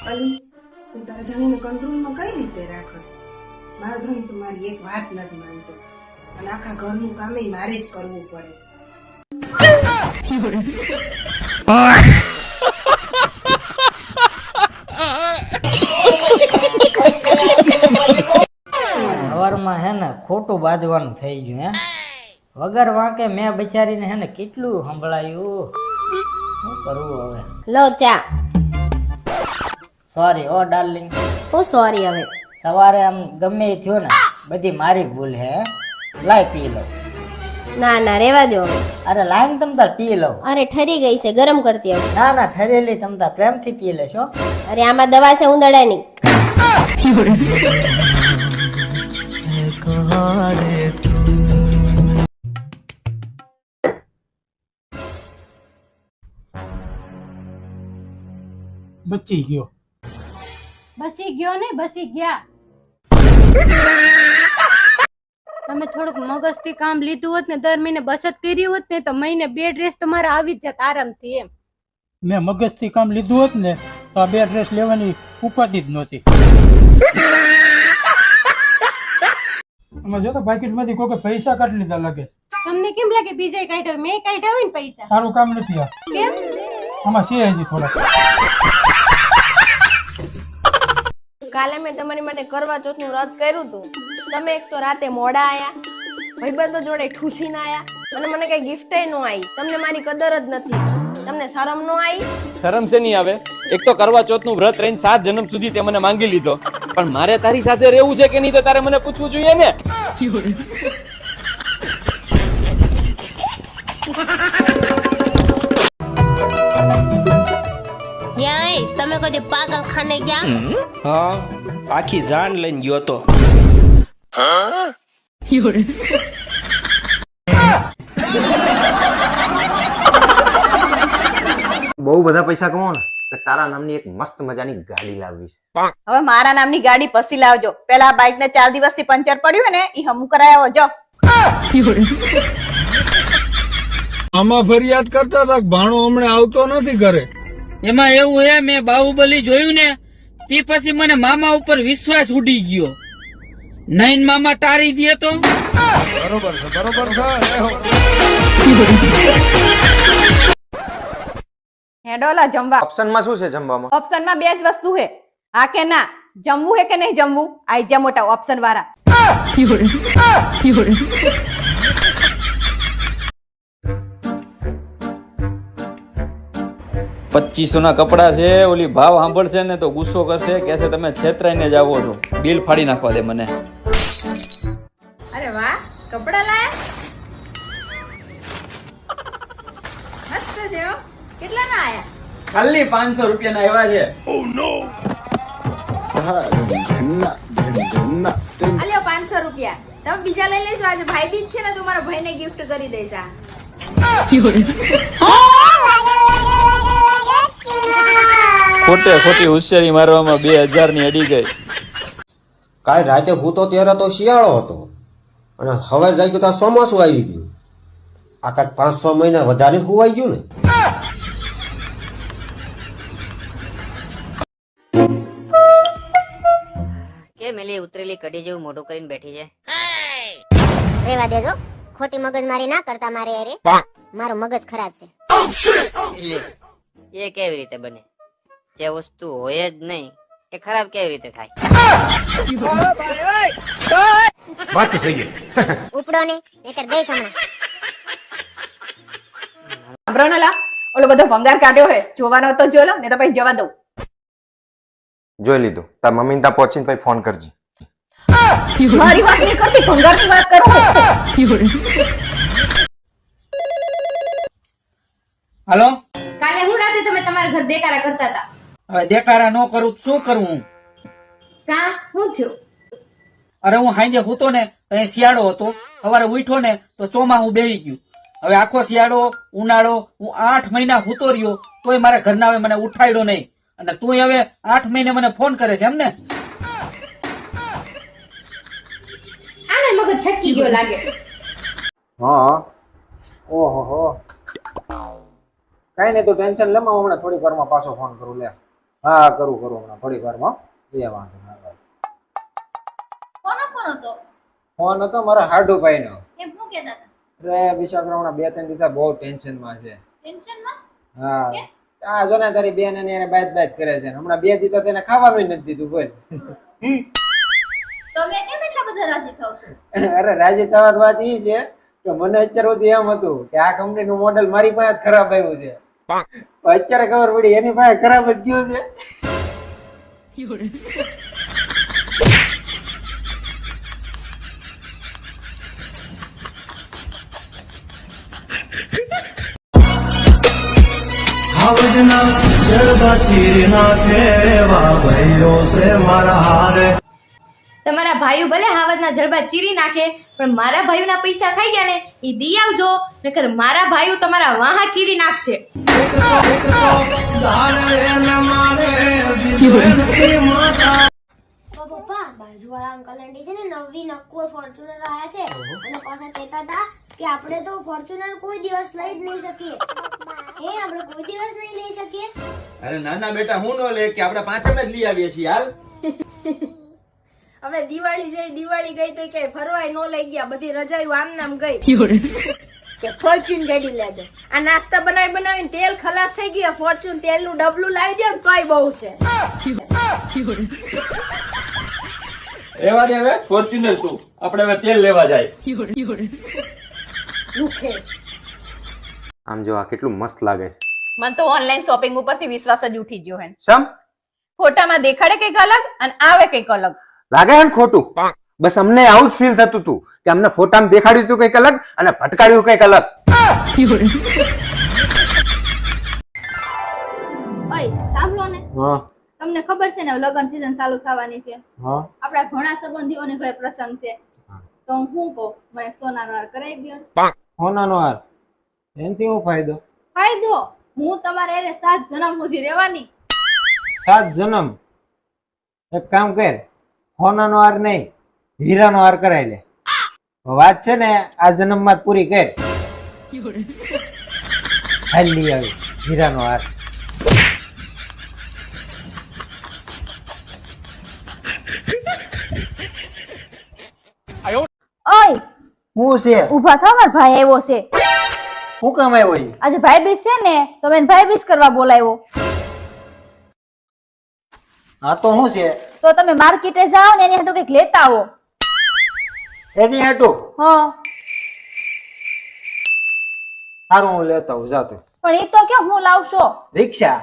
અલી તું તારા ધણીને કંટ્રોલમાં કઈ રીતે રાખસ? મારો ધણી તો મારી એક વાત નથી માનતો અને આખા ઘરનું કામ મારે જ કરવું પડે. સવારમાં હે ને ખોટું બાજવાનું થઈ ગયું હે. વગર વાંકે મેં બિચારીને હે ને કેટલું સંભળાયું. શું કરવું હવે? લો ચા. સોરી ઓ ડાર્લિંગ. હું સોરી હવે. સવારે આમ ગમે એ થયો ને બધી મારી ભૂલ હે. લાય પી લો. ના ના રેવા દો. અરે લાઈન તમતાર પી લો. અરે ઠરી ગઈ છે, ગરમ કરતી આવું. ના ના ઠરેલી તમતાર પ્રેમથી પી લેશો. અરે આમાં દવા છે ઉંદરડાની. બચી ગયો ને બસી ગયા. તમે થોડુંક મગજથી કામ લીધું હોત ને દર મહિને બચત કરી હોત ને તો મહિને 2 ડ્રેસ તમારે આવી જ જાત આરામથી. એમ મેં મગજથી કામ લીધું હોત ને તો આ 2 ડ્રેસ લેવાની ઉપાધિ જ નહોતી. આમાં જો તો પાકીટમાંથી કોઈ પૈસા કાઢી લીધા લાગે. તમને કેમ લાગે બીજે કાઢ્યો? મેં કાઢ્યા હોય ને પૈસા. સારું કામ નથી આ. કેમ? આમાં છે હજી થોડા. કાલે મેં તમારી માટે કરવા ચોથનું વ્રત કર્યું હતું. તમે એક તો રાતે મોડા આયા, ભાઈબંધો જોડે ઠૂસી ના આયા અને મને કઈ ગિફ્ટ ન આવી. તમને મારી કદર જ નથી. તમને શરમ ન આવી? શરમ છે નહીં આવે. એક તો કરવા ચોથનું વ્રત રહીને 7 જન્મ સુધી તે મને માંગી લીધો, પણ મારે તારી સાથે રહેવું છે કે નહીં તો તારે મને પૂછવું જોઈએ ને. તમે કદી પાગલ ખાને ગયા? હા, આખી જાન લઈને ગયો તો. બહુ બધા પૈસા કમાવો ને તો તારા નામની એક મસ્ત મજાની ગાડી લાવવી છે. હવે મારા નામની ગાડી પછી લાવજો. પેલા બાઇક ને 4 દિવસથી પંચર પડ્યું ને એ હમું કરાયો જો. આમાં ફરિયાદ કરતા હતા ભાણો હમણાં આવતો નથી ઘરે. એમાં એવું હે મેં બાહુબલી જોયું ને તે પછી મને મામા ઉપર વિશ્વાસ ઉડી ગયો. નૈન મામા તારી દે તો બરોબર છે. હેડોલા જમવા. ઓપ્શનમાં શું છે જમવામાં? ઓપ્શનમાં 2 જ વસ્તુ છે, હા કે ના. જમવું હે કે નહીં જમવું? આઈ જા મોટા ઓપ્શન વાળા. 2500 ના કપડા છે. ઓલી ભાવ સાંભળશે ને તો ગુસ્સો કરશે, કહેશે તમે છેતરાઈને જ આવો છો. બિલ ફાડી નાખવા દે મને. અરે વાહ, કપડા લાયા મસ્ત છે હો. કેટલા ના આયા? ખાલી 500 રૂપિયાના આવ્યા છે. આલ્યો 500 રૂપિયા. તમે બીજા લઈ લેજો. આજે ભાઈ બીજ છે ને તો મારા ભાઈને ગિફ્ટ કરી દઈશ. ખોટી હોશિયારી મારવામાં 2000 ની અડી ગઈ. કાલ રાતે ભૂતો ત્યારે તો શિયાળો હતો અને હવે જાય તો ચોમાસું આવી ગયું. આ કાંઈક 5-6 મહિના વધારે હોવાઈ ગયું ને. કે મેલી ઉતરેલી કઢી જેવું મોઢું કરીને બેઠી છે. રેવા દેજો, ખોટી મગજમારી ના કરતા મારે અરે. મારું મગજ ખરાબ છે. એ કેવી રીતે બને? જે વસ્તુ હોય જ નહીં એ ખરાબ કેવી રીતે થાય? વાત સહી. ઉપડો ને નહીતર દઈશ હમણાં. સાંભળો ઓલો બધો ભંગાર કાઢ્યો હે, જોવાનો તો જો લો ને તો પછી જવા દઉં. જોઈ લીધું. તાર મમ્મીને ત્યાં પહોંચીને પછી ફોન કરજે. મારી વાત નહીં કરતી, ભંગારની વાત કરું. હાલો. કાલે હું રાતે તમે તમારા ઘર દેકારા કરતા હતા. હવે દેખારા ન કરું તો શું કરવું? કા શું થયું? અરે હું હાંજે હૂતો ને તો શિયાળો હતો, સવારે ઉઠ્યો ને તો ચોમાસું બેહી ગયું. હવે આખો શિયાળો ઉનાળો હું 8 મહિના હૂતો રહ્યો તોય મારા ઘરના હવે મને ઉઠાડ્યો નહીં, અને તું હવે 8 મહિને મને ફોન કરે છે એમ ને? આને મગજ છટકી ગયો લાગે. હા. ઓહો. કઈ નહીં, તો ટેન્શન લેમાં હમણાં થોડી વારમાં પાછો ફોન કરું. લે હા કરું હમણાં થોડીક વારમાં એ વાંધો ના. કોનો ફોન હતો? ફોન હતો મારા હાડુભાઈ નો. એમ શું કહેતા હતા? અરે બિચારો હમણાં 2-3 દિવસ બહુ ટેન્શનમાં છે. ટેન્શનમાં? હા આ જો ને તારી બેન અને એને બાત કરે છે. હમણાં 2 દિવસ તેને ખાવાનું નથી દીધું બોલ. તમે કેમ એટલા બધા રાજી થાવ છો? અરે રાજી થવાની વાત ઈ છે કે મને અત્યારે સુધી એમ હતું કે આ કંપનીનું મોડેલ મારી પાસે જ ખરાબ આવ્યું છે. અત્યારે ખબર પડી એની પાસે ખરાબ જ ગયું છે. તમારા ભાઈઓ ભલે હાવજના જડબા ચીરી નાખે પણ મારા ભાઈઓના પૈસા ખાઈ ગયા ને ઈ દી આવજો નકર મારા ભાઈઓ તમારા વાહા ચીરી નાખશે. પપ્પા બાજુવાળા અંકલ આંટી છે ને નવી નક્કોર ફોર્ચ્યુનર આયા છે અને પાછા કહેતા હતા કે આપણે તો ફોર્ચ્યુનર કોઈ દિવસ લઈ જ નહીં શકીએ. આપણે કોઈ દિવસ નહીં લઈ શકીએ? અરે નાના બેટા હું નો લે કે આપણે પાંચમે જ લઈ આવીએ છીએ હાલ. હવે દિવાળી ગઈ તો કઈ ફરવાય નો લઈ ગયા, બધી રજાયું આમ નામ ગઈ કે ફોર્ચ્યુન ગાડી લેજો. આ નાસ્તા બનાવીને તેલ ખલાસ થઈ ગયું, ફોર્ચ્યુન તેલનું ડબલું લાવી દો ને તોય બહુ છે. રેવા દે હવે ફોર્ચ્યુનર તું, આપણે હવે તેલ લેવા જાય. મુકેશ આમ જો આ કેટલું મસ્ત લાગે છે. મને તો ઓનલાઈન શોપિંગ ઉપરથી વિશ્વાસ જ ઉઠી ગયો હે. સમ ફોટામાં દેખાડે કઈક અલગ અને આવે કઈક અલગ. લાગે ને ખોટું. બસ અમને આવું જ ફીલ થતું હતું કે અમને ફોટામાં દેખાડ્યું હતું કઈક અલગ અને ભટકાડ્યું કઈક અલગ. ઓય સાંભળો ને, હા તમને ખબર છે ને હવે લગ્ન સીઝન ચાલુ થવાની છે. હા આપણા ઘણા સંબંધીઓને ઘરે પ્રસંગ છે, તો હું શું કહું, મને સોનાનો હાર કરાવી દો. સોનાનો હાર એનથી શું ફાયદો? ફાયદો, હું તમારે એને 7 જન્મ સુધી રહેવાની. 7 જન્મ? એક કામ કર, સોનાનો હાર નહીં હીરાનો હાર કરાવી લે. વાત છે ને આ જન્મમાં જ પૂરી કર. હાલ લઈ આવી હીરાનો હાર. ઓય શું છે? ઊભા થાવ, મારો ભાઈ આવ્યો છે. શું કામ આવ્યો ઈ? આજે ભાઈ બીજ છે ને તો મેં ભાઈ બીજ કરવા બોલાવ્યો. હા તો શું છે? તો તમે માર્કેટે જાઓ ને એની હાટુ કંઈક લેતા આવો. એની હાટું? હા સારું હું લેતા આવું જાતો. પણ એ તો કે હું લાવશો. રિક્ષા